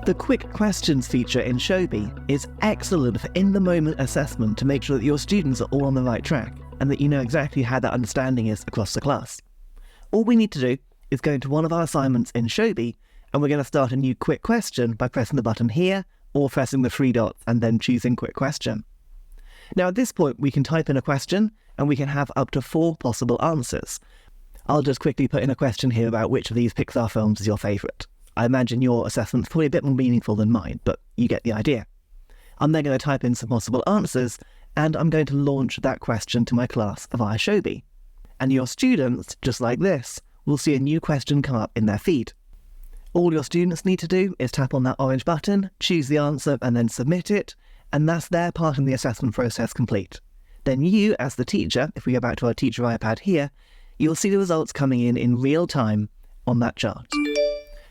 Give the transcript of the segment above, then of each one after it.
The quick questions feature in Showbie is excellent for in-the-moment assessment to make sure that your students are all on the right track and that you know exactly how that understanding is across the class. All we need to do is go into one of our assignments in Showbie, and we're going to start a new quick question by pressing the button here or pressing the three dots and then choosing quick question. Now at this point we can type in a question and we can have up to 4 possible answers. I'll just quickly put in a question here about which of these Pixar films is your favourite. I imagine your assessment's probably a bit more meaningful than mine, but you get the idea. I'm then going to type in some possible answers, and I'm going to launch that question to my class via Showbie. And your students, just like this, will see a new question come up in their feed. All your students need to do is tap on that orange button, choose the answer, and then submit it, and that's their part in the assessment process complete. Then you, as the teacher, if we go back to our teacher iPad here, you'll see the results coming in real time on that chart.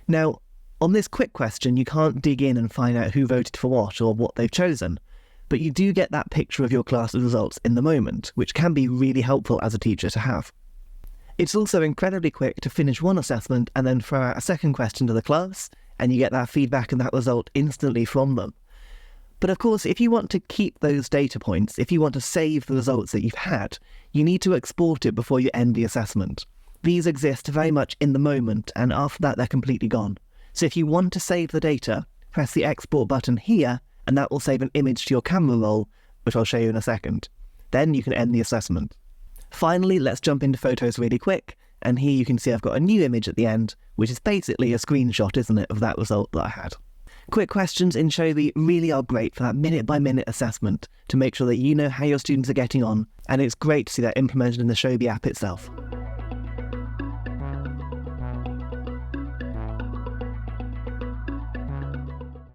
Now, on this quick question, you can't dig in and find out who voted for what or what they've chosen, but you do get that picture of your class's results in the moment, which can be really helpful as a teacher to have. It's also incredibly quick to finish one assessment and then throw out a second question to the class, and you get that feedback and that result instantly from them. But of course, if you want to keep those data points, if you want to save the results that you've had, you need to export it before you end the assessment. These exist very much in the moment, and after that they're completely gone. So if you want to save the data, press the export button here, and that will save an image to your camera roll, which I'll show you in a second. Then you can end the assessment. Finally, let's jump into photos really quick, and here you can see I've got a new image at the end, which is basically a screenshot, isn't it, of that result that I had. Quick questions in Showbie really are great for that minute-by-minute assessment to make sure that you know how your students are getting on, and it's great to see that implemented in the Showbie app itself.